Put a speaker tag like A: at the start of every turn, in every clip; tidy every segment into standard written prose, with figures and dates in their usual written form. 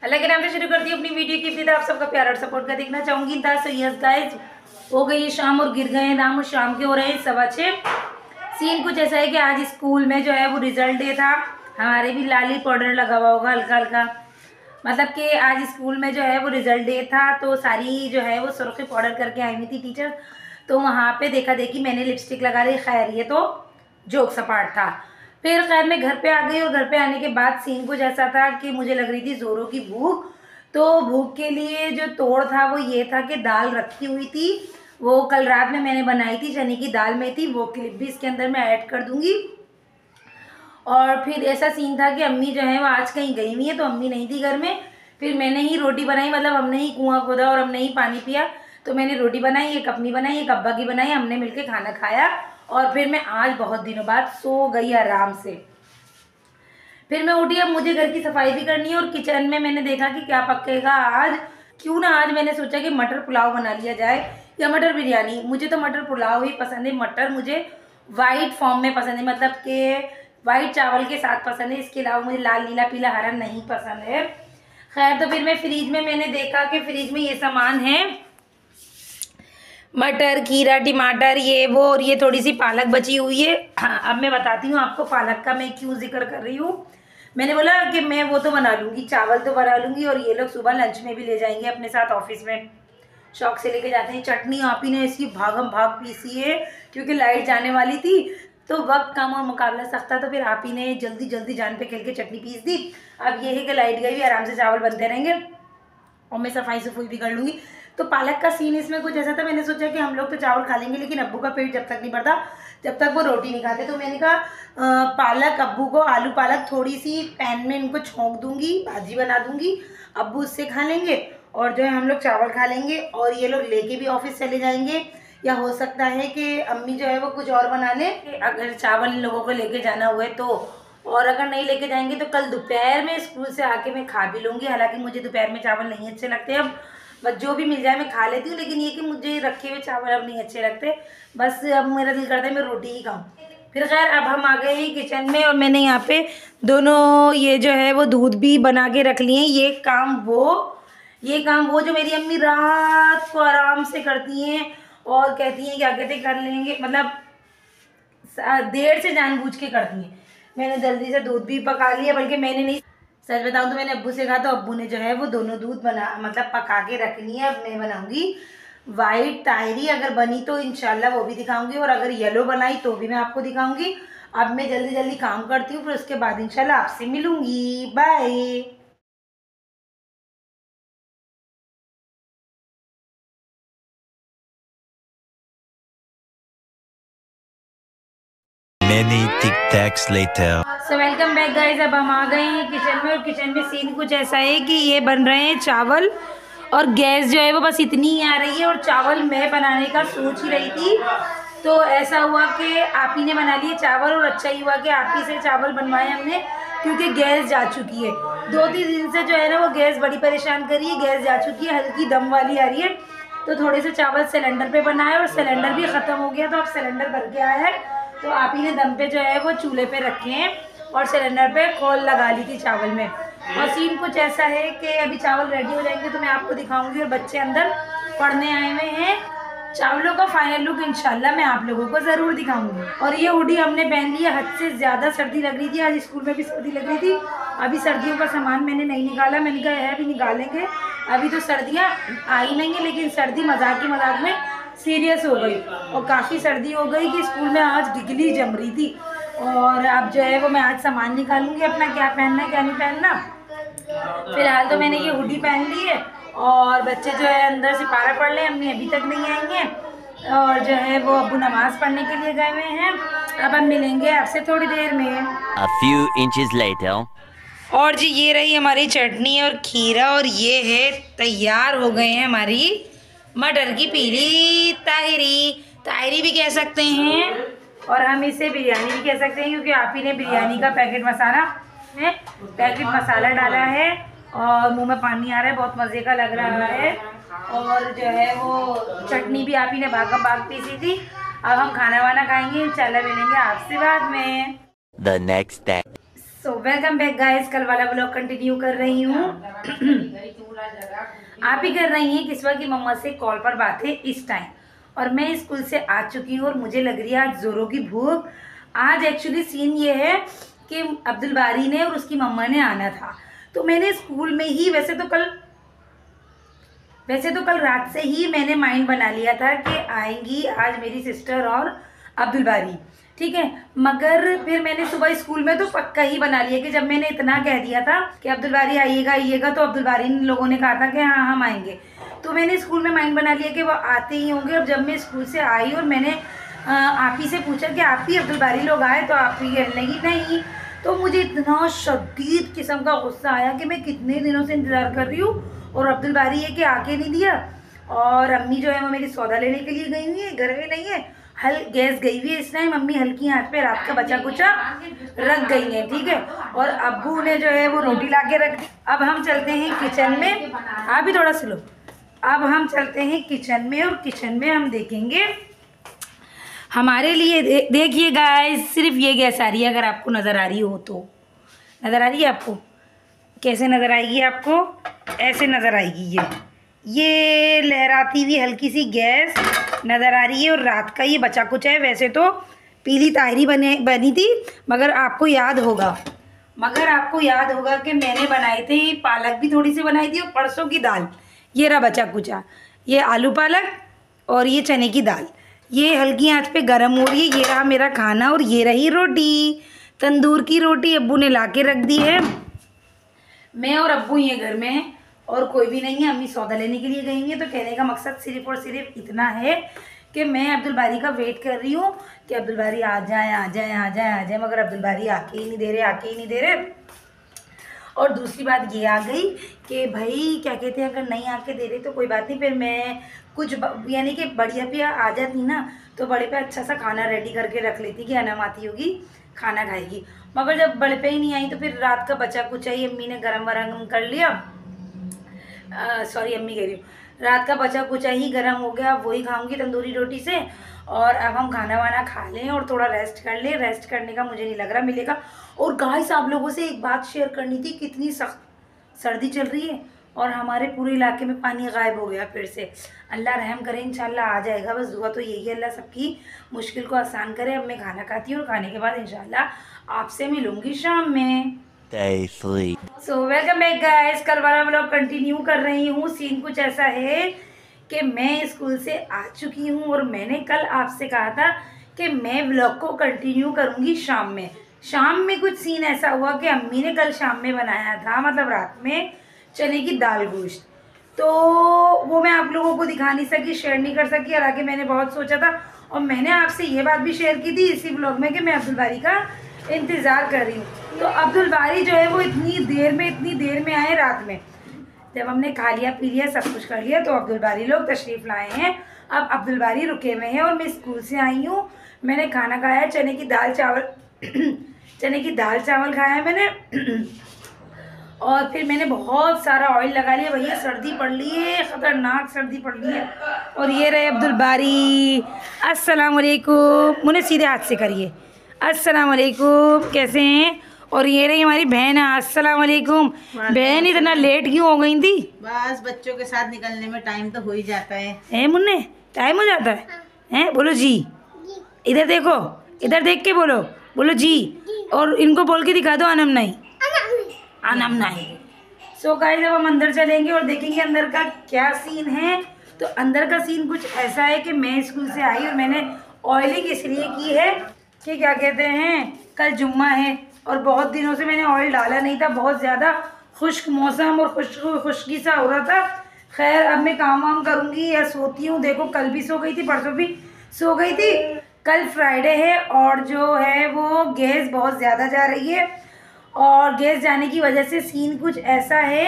A: अल्लाह के नाम से शुरू करती हूँ अपनी वीडियो की इब्तिदा। आप सबका प्यार और सपोर्ट का देखना चाहूँगी। सो यस गाइस, हो गई शाम और गिर गए हैं दाम और शाम के हो रहे हैं 6:15। सीन कुछ ऐसा है कि आज स्कूल में जो है वो रिजल्ट डे था। हमारे भी लाली पाउडर लगा हुआ होगा हल्का हल्का, मतलब कि आज स्कूल में जो है वो रिजल्ट डे था तो सारी जो है वो सुर्खी पाउडर करके आई हुई थी टीचर। तो वहाँ पे देखा देखी मैंने लिपस्टिक लगा ली। खैर ये तो जोक सपाट था। फिर खैर मैं घर पे आ गई और घर पे आने के बाद सीन कुछ ऐसा था कि मुझे लग रही थी ज़ोरों की भूख। तो भूख के लिए जो तोड़ था वो ये था कि दाल रखी हुई थी, वो कल रात में मैंने बनाई थी, चने की दाल में थी। वो क्लिप भी इसके अंदर मैं ऐड कर दूँगी। और फिर ऐसा सीन था कि अम्मी जो है वो आज कहीं गई हुई है तो अम्मी नहीं थी घर में। फिर मैंने ही रोटी बनाई, मतलब हमने ही कुआं खोदा और हमने ही पानी पिया। तो मैंने रोटी बनाई, एक अपनी बनाई, एक अब्बा की बनाई, हमने मिलके खाना खाया। और फिर मैं आज बहुत दिनों बाद सो गई आराम से। फिर मैं उठी, अब मुझे घर की सफाई भी करनी है और किचन में मैंने देखा कि क्या पकेगा आज। क्यों ना आज मैंने सोचा कि मटर पुलाव बना लिया जाए या मटर बिरयानी। मुझे तो मटर पुलाव ही पसंद है। मटर मुझे वाइट फॉर्म में पसंद है, मतलब कि वाइट चावल के साथ पसंद है। इसके अलावा मुझे लाल नीला पीला हरा नहीं पसंद है। खैर तो फिर मैं फ्रिज में मैंने देखा कि फ्रिज में ये सामान है, मटर, खीरा, टमाटर, ये वो, और ये थोड़ी सी पालक बची हुई है। हाँ, अब मैं बताती हूँ आपको पालक का मैं क्यों जिक्र कर रही हूँ। मैंने बोला कि मैं वो तो बना लूँगी, चावल तो बना लूँगी, और ये लोग सुबह लंच में भी ले जाएंगे अपने साथ ऑफिस में, शौक से लेके जाते हैं। चटनी आप ही ने इसकी भागम भाग पीसी है क्योंकि लाइट जाने वाली थी तो वक्त कम और मुकाबला सख्त था। तो फिर आप ही ने जल्दी जल्दी जान पे खेल के चटनी पीस दी। अब ये है कि लाइट गई भी, आराम से चावल बनते रहेंगे और मैं सफाई सफाई भी कर लूँगी। तो पालक का सीन इसमें कुछ ऐसा था, मैंने सोचा कि हम लोग तो चावल खा लेंगे लेकिन अब्बू का पेट जब तक नहीं भरता जब तक वो रोटी नहीं खाते। तो मैंने कहा पालक अब्बू को, आलू पालक थोड़ी सी पैन में इनको छोंक दूंगी, भाजी बना दूंगी, अब्बू उससे खा लेंगे और जो है हम लोग चावल खा लेंगे। और ये लोग लेके भी ऑफिस चले जाएंगे, या हो सकता है कि अम्मी जो है वो कुछ और बना ले अगर चावल इन लोगों को लेके जाना हुआ है तो। और अगर नहीं लेके जाएंगे तो कल दोपहर में स्कूल से आके मैं खा भी लूँगी। हालांकि मुझे दोपहर में चावल नहीं अच्छे लगते, अब बस जो भी मिल जाए मैं खा लेती हूँ, लेकिन ये कि मुझे रखे हुए चावल अब नहीं अच्छे लगते। बस अब मेरा दिल करता है मैं रोटी ही खाऊँ। फिर खैर अब हम आ गए हैं किचन में और मैंने यहाँ पे दोनों ये जो है वो दूध भी बना के रख लिए हैं। ये काम वो जो मेरी अम्मी रात को आराम से करती हैं और कहती हैं क्या कहते कर लेंगे, मतलब देर से जानबूझ के करती हैं। मैंने जल्दी से दूध भी पका लिया, बल्कि मैंने नहीं, सच बताऊं तो मैंने अब्बू से कहा तो अब्बू ने जो है वो दोनों दूध बना मतलब पका के रख ली है। अब मैं बनाऊंगी वाइट तायरी, अगर बनी तो इंशाल्लाह वो भी दिखाऊंगी, और अगर येलो बनाई तो भी मैं आपको दिखाऊंगी। अब मैं जल्दी जल्दी काम करती हूँ, फिर उसके बाद इंशाल्लाह आपसे मिलूंगी। Bye.
B: Many tic tacs later.
A: So welcome back guys. अब हम आ गए हैं किचन में और किचन में सीन कुछ ऐसा है कि ये बन रहे हैं चावल और गैस जो है वो बस इतनी ही आ रही है। और चावल मैं बनाने का सोच ही रही थी तो ऐसा हुआ कि आप ही ने बना लिए चावल, और अच्छा ही हुआ कि आप ही से चावल बनवाए हमने क्योंकि गैस जा चुकी है। 2-3 दिन से जो है ना वो गैस बड़ी परेशान कर रही है, गैस जा चुकी है, हल्की दम वाली आ रही है। तो थोड़े से चावल सिलेंडर पे बनाए और सिलेंडर भी ख़त्म हो गया तो अब सिलेंडर भर के आया है। तो आप ही ने दम पे जो है वो चूल्हे पे रखे हैं और सिलेंडर पे खोल लगा ली थी चावल में। और सीन कुछ ऐसा है कि अभी चावल रेडी हो जाएंगे तो मैं आपको दिखाऊंगी, और बच्चे अंदर पढ़ने आए हुए हैं। चावलों का फाइनल लुक इंशाल्लाह मैं आप लोगों को ज़रूर दिखाऊंगी। और ये हुडी हमने पहन ली है, हद से ज़्यादा सर्दी लग रही थी, आज स्कूल में भी सर्दी लग रही थी। अभी सर्दियों का सामान मैंने नहीं निकाला, मैंने कहा है अभी निकालेंगे, अभी तो सर्दियाँ आई नहीं है। लेकिन सर्दी मजाक की मजाक में सीरियस हो गई और काफ़ी सर्दी हो गई कि स्कूल में आज डिगली जम रही थी। और अब जो है वो मैं आज सामान निकालूंगी अपना, क्या पहनना है क्या नहीं पहनना। फिलहाल तो मैंने ये हुडी पहन ली है और बच्चे जो है अंदर से पारा पढ़ ले, अम्मी अभी तक नहीं आई हैं और जो है वो अब्बू नमाज पढ़ने के लिए गए हुए हैं। अब हम मिलेंगे आपसे थोड़ी देर में।
B: A few inches later.
A: और जी ये रही हमारी चटनी और खीरा, और ये है तैयार हो गए हैं हमारी मटर की पीली ताहिरी। ताहिरी भी कह सकते हैं और हम इसे बिरयानी भी कह सकते हैं क्योंकि आप ही ने बिरयानी का पैकेट मसाला डाला है। और मुंह में पानी आ रहा है, बहुत मज़े का लग रहा है। और जो है वो चटनी भी आप ही ने भागम भाग पीसी थी। अब हम खाना वाना खाएंगे, इंशाल्लाह मिलेंगे आपसे बाद में।
B: The next day.
A: So welcome back guys. कल वाला ब्लॉग कंटिन्यू कर रही हूँ। आप ही कर रही हैं किस्वा की मम्मा से कॉल पर बातें इस टाइम, और मैं स्कूल से आ चुकी हूँ और मुझे लग रही है आज जोरों की भूख। आज एक्चुअली सीन ये है कि अब्दुल बारी ने और उसकी मम्मा ने आना था, तो मैंने स्कूल में ही वैसे तो कल रात से ही मैंने माइंड बना लिया था कि आएंगी आज मेरी सिस्टर और अब्दुल बारी, ठीक है। मगर फिर मैंने सुबह स्कूल में तो पक्का ही बना लिया कि जब मैंने इतना कह दिया था कि अब्दुल बारी आइएगा तो अब्दुल बारी लोगों ने कहा था कि हाँ हम आएंगे, तो मैंने स्कूल में माइंड बना लिया कि वो आते ही होंगे। और जब मैं स्कूल से आई और मैंने आप ही से पूछा कि आप ही अब्दुल बारी लोग आए, तो आप ही कहने लगी नहीं, तो मुझे इतना शदीद किस्म का गुस्सा आया कि मैं कितने दिनों से इंतज़ार कर रही हूँ और अब्दुल बारी है कि आके नहीं दिया। और अम्मी जो है वो मेरी सौदा लेने के लिए गई हुई है, घर में नहीं है, गैस गई हुई है इस टाइम। मम्मी हल्की आंच पे रात का बचा कुचा रख गई है, ठीक है। और अब्बू ने जो है वो रोटी ला के रख दी। अब हम चलते हैं किचन में, आप भी थोड़ा स्लो। अब हम चलते हैं किचन में और किचन में हम देखेंगे हमारे लिए। देखिए गाइस, सिर्फ ये गैस आ रही है, अगर आपको नज़र आ रही हो तो। नज़र आ रही है आपको? कैसे नज़र आएगी आपको? ऐसे नज़र आएगी। ये लहराती हुई हल्की सी गैस नज़र आ रही है और रात का ये बचा कुछ है। वैसे तो पीली तायरी बनी थी, मगर आपको याद होगा कि मैंने बनाए थे पालक भी थोड़ी सी बनाई थी और परसों की दाल। ये रहा बचा कुचा, ये आलू पालक और ये चने की दाल, ये हल्की आंच पे गरम हो रही है। ये रहा मेरा खाना और ये रही रोटी, तंदूर की रोटी अब्बू ने ला के रख दी है। मैं और अब्बू ही हैं घर में और कोई भी नहीं है। अम्मी सौदा लेने के लिए गई हैं। तो कहने का मकसद सिर्फ और सिर्फ इतना है कि मैं अब्दुल बारी का वेट कर रही हूँ कि अब्दुल बारी आ जाए, मगर अब्दुल बारी आके ही नहीं दे रहे। और दूसरी बात ये आ गई कि भाई क्या कहते हैं, अगर नहीं आके दे रहे तो कोई बात नहीं, फिर मैं कुछ यानी कि बढ़िया पे आ जाती ना तो बड़े पे अच्छा सा खाना रेडी करके रख लेती कि अनम आती होगी खाना खाएगी। मगर जब बड़े पे ही नहीं आई तो फिर रात का बचा कुछ ही अम्मी ने गरम वरम कर लिया। अम्मी कह रही हूँ, रात का बचा कुचा ही गर्म हो गया, वही खाऊंगी तंदूरी रोटी से। और अब हम खाना वाना खा लें और थोड़ा रेस्ट कर लें। रेस्ट करने का मुझे नहीं लग रहा मिलेगा। और गाइस, आप लोगों से एक बात शेयर करनी थी, कितनी सख्त सर्दी चल रही है और हमारे पूरे इलाके में पानी गायब हो गया फिर से। अल्लाह रहम करे, इंशाल्लाह आ जाएगा। बस दुआ तो यही है, अल्लाह सबकी मुश्किल को आसान करे। अब मैं खाना खाती हूँ और खाने के बाद इंशाल्लाह आपसे मिलूँगी शाम में। सो वेलकम बैक गाइस। कल वाला व्लॉग कंटिन्यू कर रही हूँ। सीन कुछ ऐसा है कि मैं स्कूल से आ चुकी हूँ और मैंने कल आपसे कहा था कि मैं व्लॉग को कंटिन्यू करूँगी शाम में। शाम में कुछ सीन ऐसा हुआ कि अम्मी ने कल शाम में बनाया था, मतलब रात में, चने की दाल गोश्त। तो वो मैं आप लोगों को दिखा नहीं सकी, शेयर नहीं कर सकी। और आगे मैंने बहुत सोचा था और मैंने आपसे ये बात भी शेयर की थी इसी व्लॉग में कि मैं अब्दुल बारी का इंतज़ार कर रही हूँ। तो अब्दुल बारी जो है वो इतनी देर में आए रात में। जब हमने खा लिया पी लिया सब कुछ कर लिया तो अब्दुल बारी लोग तशरीफ़ लाए हैं। अब अब्दुल बारी रुके हुए हैं और मैं स्कूल से आई हूँ। मैंने खाना खाया, चने की दाल चावल खाया मैंने। और फिर मैंने बहुत सारा ऑयल लगा लिया। भैया सर्दी पड़ रही है, ख़तरनाक सर्दी पड़ रही है। और ये रहे अब्दुल बारी। अस्सलाम वालेकुम, मुझे सीधे हाथ से करिए। अस्सलाम वालेकुम, कैसे हैं? और ये रही हमारी बहन। अस्सलाम वालेकुम। बहन इतना लेट क्यों हो गई थी?
C: बस बच्चों के साथ निकलने में टाइम तो हो ही जाता है।
A: मुन्ने टाइम हो जाता है? हैं बोलो जी। इधर देखो, इधर देख के बोलो जी। और इनको बोल के दिखा दो अनम नहीं। सो गाइस, अब हम अंदर चलेंगे और देखेंगे अंदर का क्या सीन है। तो अंदर का सीन कुछ ऐसा है कि मैं स्कूल से आई और मैंने ऑयलिंग इसलिए की है कि क्या कहते हैं, कल जुम्मा है और बहुत दिनों से मैंने ऑयल डाला नहीं था। बहुत ज़्यादा खुश्क मौसम और खुश्की सा हो रहा था। खैर, अब मैं काम वाम करूँगी या सोती हूँ। देखो कल भी सो गई थी, परसों भी सो गई थी। कल फ्राइडे है और जो है वो गैस बहुत ज़्यादा जा रही है। और गैस जाने की वजह से सीन कुछ ऐसा है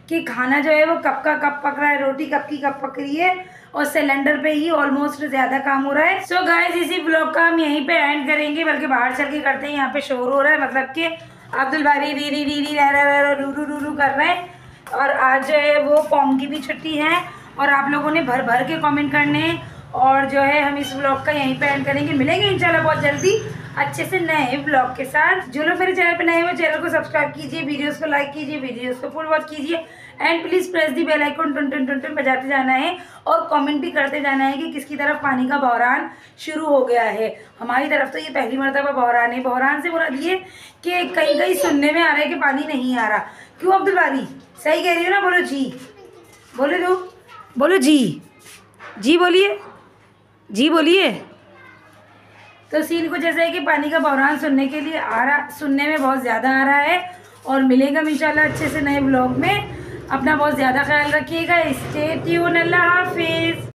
A: कि खाना जो है वो कब का कब पक रहा है, रोटी कब की कब पक रही है और सिलेंडर पे ही ऑलमोस्ट ज़्यादा काम हो रहा है। सो गाइस, इसी ब्लॉग का हम यहीं पे एंड करेंगे, बल्कि बाहर चल के करते हैं। यहाँ पे शोर हो रहा है, मतलब कि अब्दुल बारी री री री री रू कर रहे हैं। और आज जो है वो कॉम की भी छुट्टी है और आप लोगों ने भर भर के कमेंट करने हैं। और जो है हम इस ब्लॉग का यहीं पे एंड करेंगे। मिलेंगे इंशाल्लाह बहुत जल्दी। अच्छे से नए ब्लॉग के साथ। जो लोग मेरे चैनल पे नए हो चैनल को सब्सक्राइब कीजिए, वीडियोस को लाइक कीजिए, वीडियोस को फुल वॉच कीजिए and please press the bell icon टन टन टन टन बजाते जाना है और कमेंट भी करते जाना है कि किसकी तरफ पानी का बहरान शुरू हो गया है। हमारी तरफ तो ये पहली मरतबा बहरान है। बहरान से मुराद ये कि कहीं कहीं सुनने में आ रहा है कि पानी नहीं आ रहा। क्यों अब्दुल बारी, सही कह रही हो ना? बोलो जी, बोले दो, बोलो जी, जी बोलिए, जी बोलिए। तो सीन कुछ ऐसा है कि पानी का बहरान सुनने के लिए आ रहा, सुनने में बहुत ज़्यादा आ रहा है और मिलेगा इंशाल्लाह अच्छे से नए ब्लॉग में। अपना बहुत ज़्यादा ख्याल रखिएगा। स्टे ट्यून, अल्लाह हाफिज़।